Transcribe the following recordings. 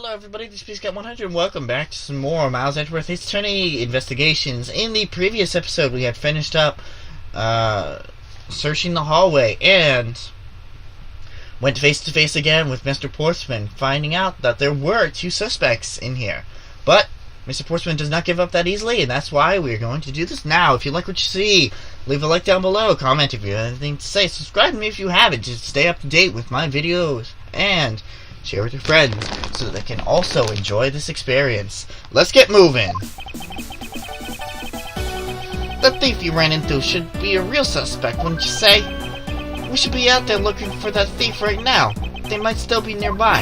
Hello everybody, this is Peacecat 100 and welcome back to some more Miles Edgeworth Attorney investigations. In the previous episode we had finished up searching the hallway and went face to face again with Mr. Portsman, finding out that there were two suspects in here. But Mr. Portsman does not give up that easily, and that's why we're going to do this now. If you like what you see, leave a like down below, comment if you have anything to say, subscribe to me if you haven't, just stay up to date with my videos, and share with your friends so that they can also enjoy this experience. Let's get moving. The thief you ran into should be a real suspect, wouldn't you say? We should be out there looking for that thief right now. They might still be nearby.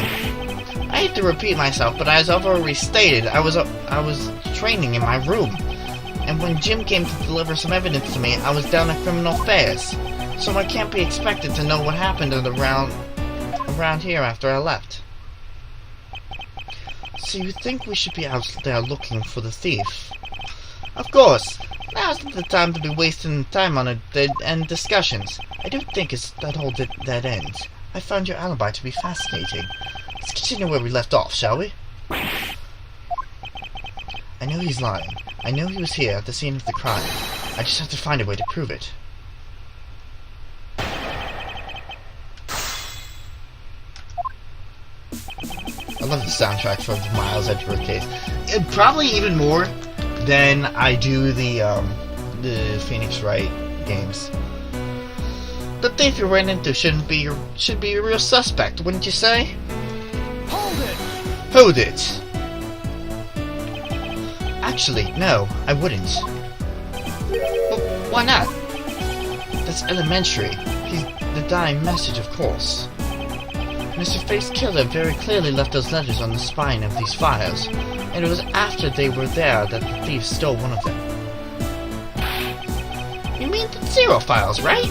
I hate to repeat myself, but as I've already stated, I was training in my room. And when Jim came to deliver some evidence to me, I was down at criminal affairs. So I can't be expected to know what happened around here after I left. So you think we should be out there looking for the thief? Of course. Now's not the time to be wasting time on dead-end discussions. I don't think it's that whole dead end. I found your alibi to be fascinating. Let's continue where we left off, shall we? I know he's lying. I know he was here at the scene of the crime. I just have to find a way to prove it. I love the soundtrack from the Miles Edgeworth case. Probably even more than I do the Phoenix Wright games. The thief you ran into should be a real suspect, wouldn't you say? Hold it! Hold it! Actually, no, I wouldn't. But why not? That's elementary. He's the dying message, of course. Mr. Face Killer very clearly left those letters on the spine of these files, and it was after they were there that the thief stole one of them. You mean the zero files, right?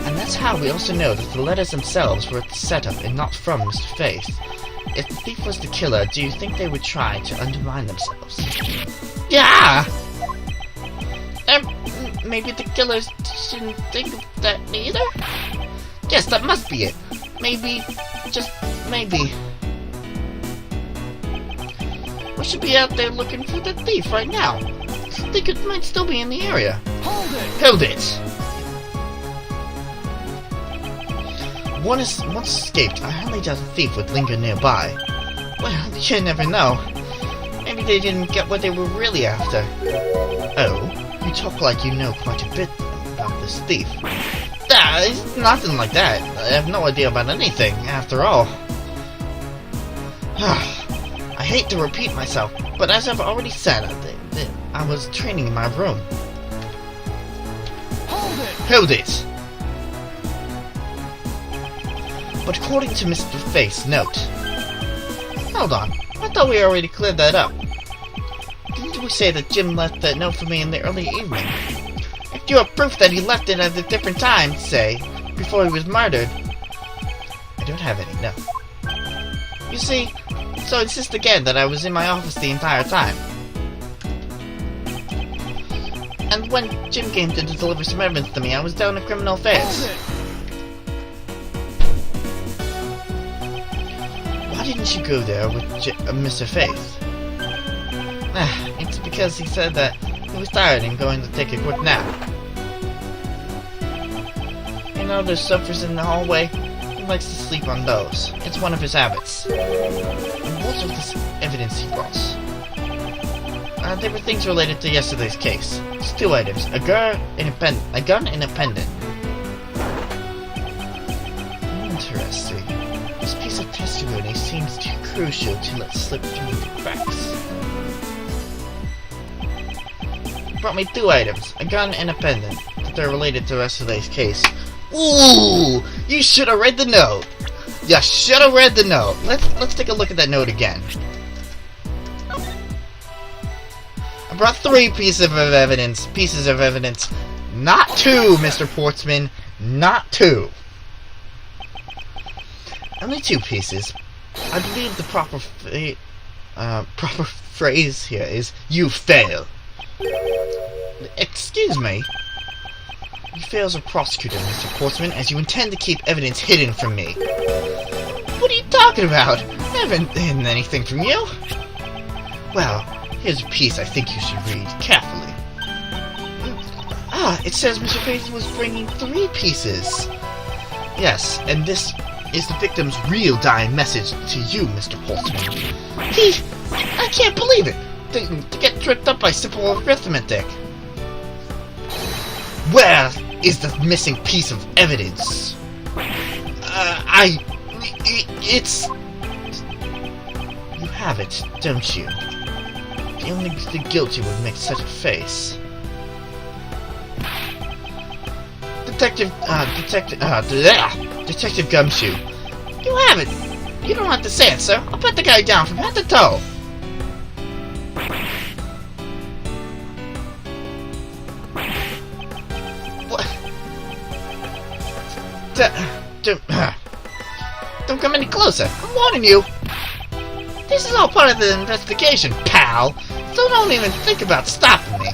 And that's how we also know that the letters themselves were at the setup and not from Mr. Face. If the thief was the killer, do you think they would try to undermine themselves? Yeah! Maybe the killers shouldn't think of that either? Yes, that must be it. Maybe, just maybe. We should be out there looking for the thief right now. I think it might still be in the area. Hold it! Hold it! Once escaped, I highly doubt the thief would linger nearby. Well, you never know. Maybe they didn't get what they were really after. Oh, you talk like you know quite a bit about this thief. It's nothing like that. I have no idea about anything, after all. I hate to repeat myself, but as I've already said, I was training in my room. Hold it! Hold it! But according to Mr. Face note... Hold on, I thought we already cleared that up. Didn't we say that Jim left that note for me in the early evening? If you have proof that he left it at a different time, say, before he was murdered... I don't have any, no. You see, so insist again that I was in my office the entire time. And when Jim came to deliver some evidence to me, I was down at criminal affairs. Why didn't you go there with Mr. Faith? It's because he said that he was tired and going to take a quick nap. You know those sofas in the hallway? He likes to sleep on those. It's one of his habits. And what of this evidence he brought? There were things related to yesterday's case. It's two items: a gun and a pendant. Interesting. This piece of testimony seems too crucial to let slip through the cracks. Brought me two items, a gun and a pendant, but they're related to yesterday's case. Ooh! You should have read the note! You should have read the note! Let's take a look at that note again. I brought three pieces of evidence. Not two, Mr. Portsman. Not two. Only two pieces. I believe the proper phrase here is, you fail. Excuse me? You fail as a prosecutor, Mr. Portsman, as you intend to keep evidence hidden from me. What are you talking about? I haven't hidden anything from you. Well, here's a piece I think you should read carefully. Ah, it says Mr. Faith was bringing 3 pieces. Yes, and this is the victim's real dying message to you, Mr. Portsman. I can't believe it! To get tripped up by simple arithmetic. Where is the missing piece of evidence? It's... You have it, don't you? Only the guilty would make such a face. Detective Gumshoe. You have it! You don't have to say it, sir. I'll put the guy down from head to toe. What? Don't come any closer. I'm warning you. This is all part of the investigation, pal. So don't even think about stopping me.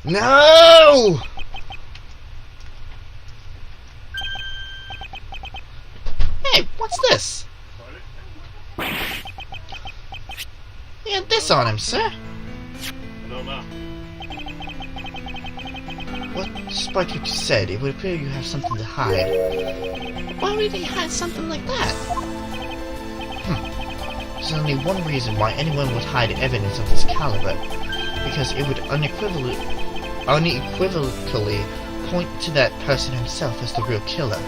No! Hey, what's this? He had this on him, sir. Well, despite what you said, it would appear you have something to hide. Why would he hide something like that? There's only one reason why anyone would hide evidence of this caliber. Because it would unequivocally point to that person himself as the real killer.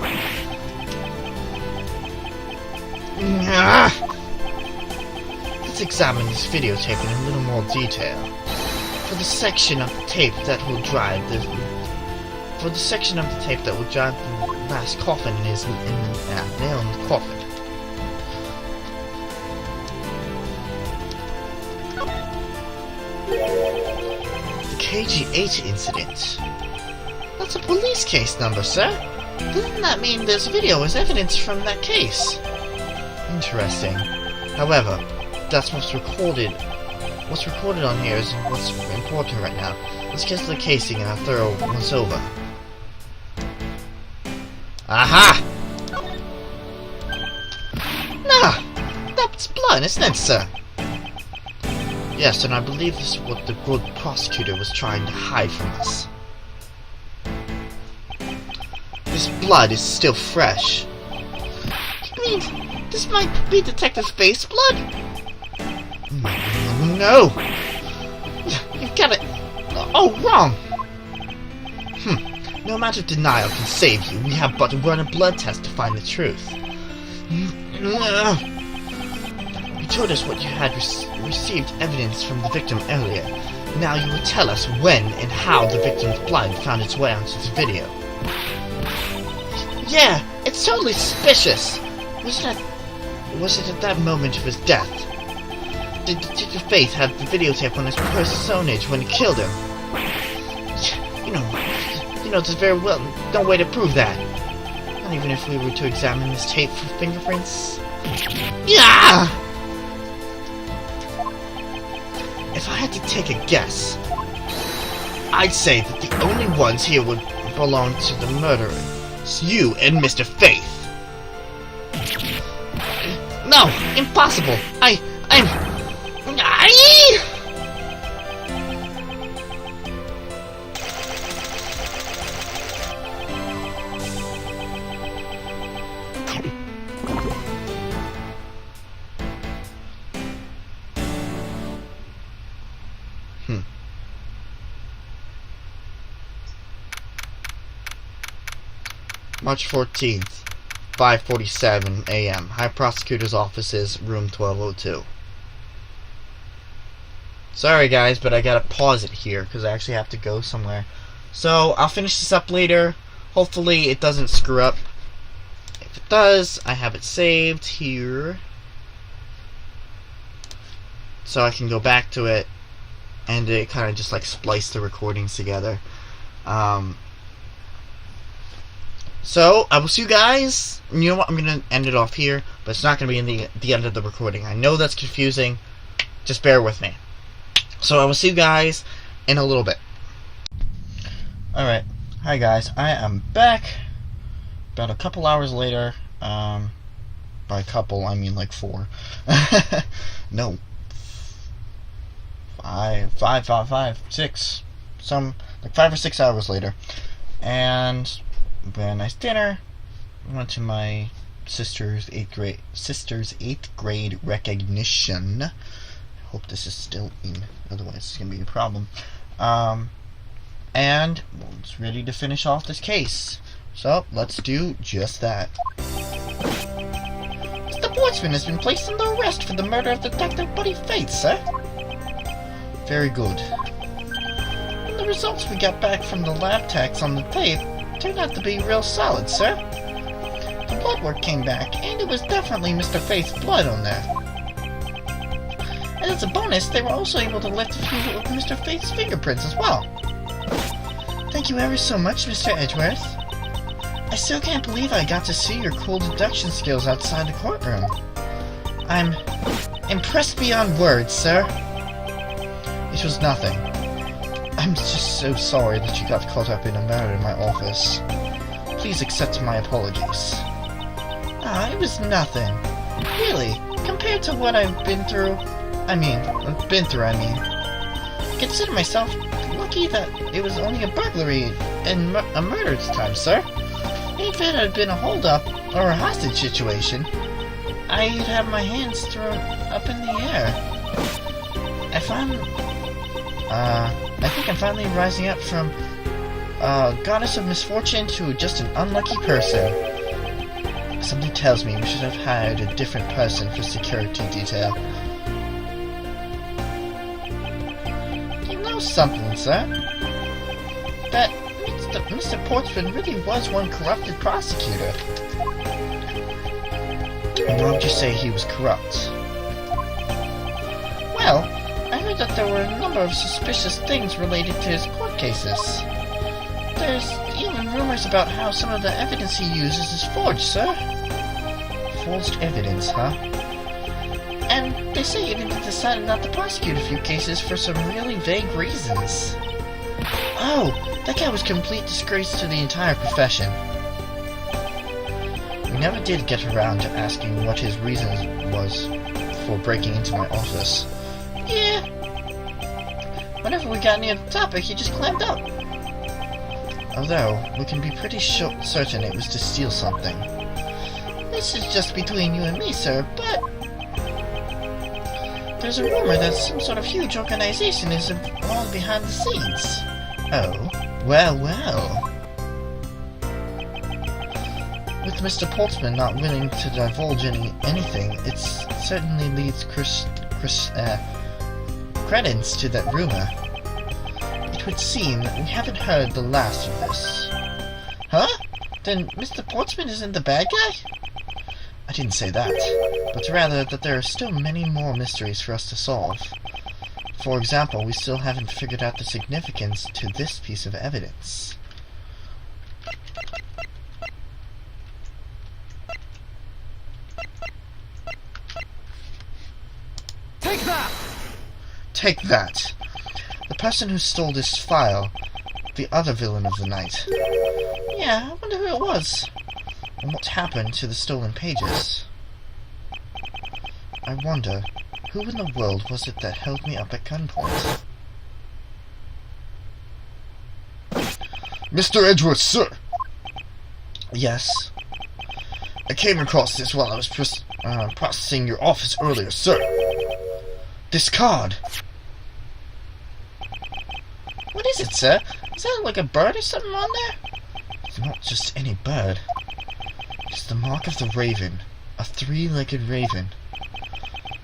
Let's examine this videotape in a little more detail. For the section of the tape that will drive the last coffin nail in the coffin. The KG8 incident. That's a police case number, sir. Doesn't that mean there's video as evidence from that case? Interesting. However, that's what's recorded. What's recorded on here is what's important right now. Let's get to the casing and I'll throw once over. Aha! Nah! That's blood, isn't it, sir? Yes, and I believe this is what the good prosecutor was trying to hide from us. This blood is still fresh. You mean this might be Detective Faith's blood? No! You've got it all wrong! No amount of denial can save you. We have but to run a blood test to find the truth. You told us what you had received evidence from the victim earlier. Now you will tell us when and how the victim's blood found its way onto the video. Yeah, it's totally suspicious. Was it at that moment of his death? Did Detective Faith have the videotape on his personage when he killed him? You know this very well. No way to prove that. Not even if we were to examine this tape for fingerprints. Yeah! If I had to take a guess, I'd say that the only ones here would belong to the murderer. It's you and Mr. Faith. No! Impossible! I... March 14th, 5:47 a.m. High Prosecutor's Offices, room 1202. Sorry guys, but I gotta pause it here because I actually have to go somewhere. So I'll finish this up later. Hopefully it doesn't screw up. If it does, I have it saved here, so I can go back to it and it kind of just like splice the recordings together. So, I will see you guys. You know what? I'm going to end it off here, but it's not going to be in the end of the recording. I know that's confusing. Just bear with me. So, I will see you guys in a little bit. Alright. Hi, guys. I am back about a couple hours later By couple, I mean like 4. No. 5, 6. Like 5 or 6 hours later. And we had a nice dinner. Went to my sister's 8th grade recognition. I hope this is still in, otherwise it's gonna be a problem. And it's ready to finish off this case. So let's do just that. Mr. Portsman has been placed under arrest for the murder of Detective Buddy Faith, sir. Very good. And the results we got back from the lab techs on the tape turned out to be real solid, sir. The blood work came back, and it was definitely Mr. Faith's blood on there. And as a bonus, they were also able to lift a few of Mr. Faith's fingerprints as well. Thank you ever so much, Mr. Edgeworth. I still can't believe I got to see your cool deduction skills outside the courtroom. I'm impressed beyond words, sir. It was nothing. I'm just so sorry that you got caught up in a murder in my office. Please accept my apologies. It was nothing. Really, compared to what I've been through. I consider myself lucky that it was only a burglary and a murder this time, sir. If it had been a holdup or a hostage situation, I'd have my hands thrown up in the air. I think I'm finally rising up from goddess of misfortune to just an unlucky person. Something tells me we should have hired a different person for security detail. You know something, sir? That Mr. Portsman really was one corrupted prosecutor. And why would you say he was corrupt? Well, I heard that there were a number of suspicious things related to his court cases. There's even rumors about how some of the evidence he uses is forged, sir. Forged evidence, huh? And they say even he decided not to prosecute a few cases for some really vague reasons. Oh, that guy was a complete disgrace to the entire profession. We never did get around to asking what his reason was for breaking into my office. Yeah. Whenever we got near the topic, he just climbed up. Although, we can be pretty certain it was to steal something. This is just between you and me, sir, but there's a rumor that some sort of huge organization is involved behind the scenes. Oh, well. With Mr. Portsman not willing to divulge anything, it certainly leads credence to that rumor. It would seem that we haven't heard the last of this. Huh? Then Mr. Portsman isn't the bad guy? I didn't say that, but rather that there are still many more mysteries for us to solve. For example, we still haven't figured out the significance to this piece of evidence. Take that! Take that! The person who stole this file, the other villain of the night. Yeah, I wonder who it was. And what happened to the stolen pages? I wonder, who in the world was it that held me up at gunpoint? Mr. Edgeworth, sir! Yes? I came across this while I was processing your office earlier, sir. This card. What is it, sir? Is that like a bird or something on there? It's not just any bird. It's the mark of the raven. A 3-legged raven.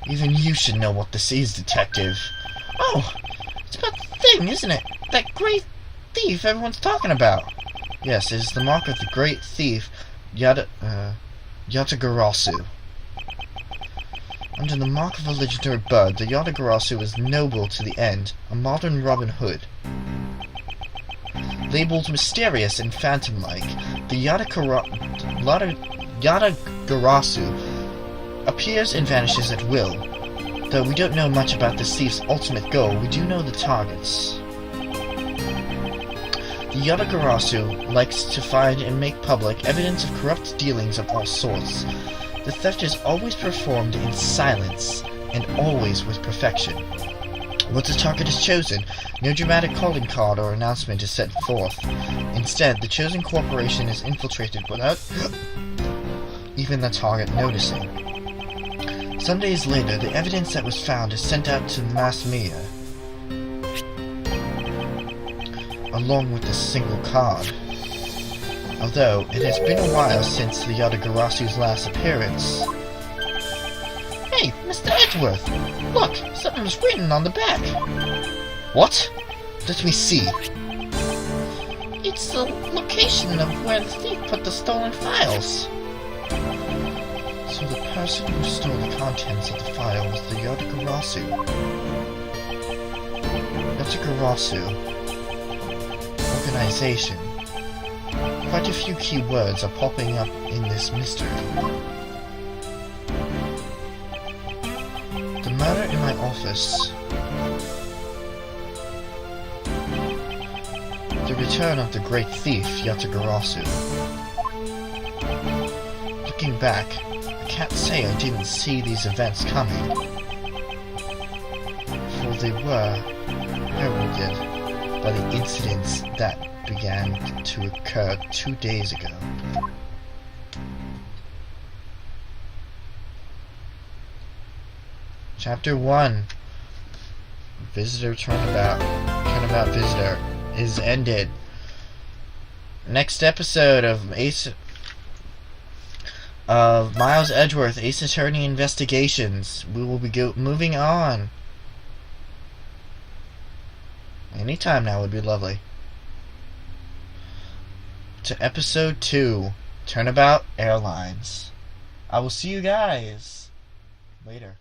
Even you should know what this is, detective. Oh! It's about the thing, isn't it? That great thief everyone's talking about. Yes, it is the mark of the great thief, Yatagarasu. Under the mark of a legendary bird, the Yatagarasu is noble to the end, a modern Robin Hood. Labeled mysterious and phantom-like, the Yatagarasu appears and vanishes at will. Though we don't know much about this thief's ultimate goal, we do know the targets. The Yatagarasu likes to find and make public evidence of corrupt dealings of all sorts. The theft is always performed in silence, and always with perfection. Once a target is chosen, no dramatic calling card or announcement is set forth. Instead, the chosen corporation is infiltrated without even the target noticing. Some days later, the evidence that was found is sent out to the mass media, along with a single card. Although, it has been a while since the Yatagarasu's last appearance. Hey, Mr. Edgeworth! Look, something's written on the back! What? Let me see. It's the location of where the thief put the stolen files. So the person who stole the contents of the file was the Yatagarasu. Yatagarasu organization. Quite a few key words are popping up in this mystery. The murder in my office. The return of the great thief, Yatagarasu. Looking back, I can't say I didn't see these events coming, for they were heralded by the incidents that began to occur 2 days ago. Chapter 1. Visitor Turnabout Visitor is ended. Next episode of Miles Edgeworth Ace Attorney Investigations. We will be moving on. Anytime now would be lovely. To episode 2, Turnabout Airlines. I will see you guys later.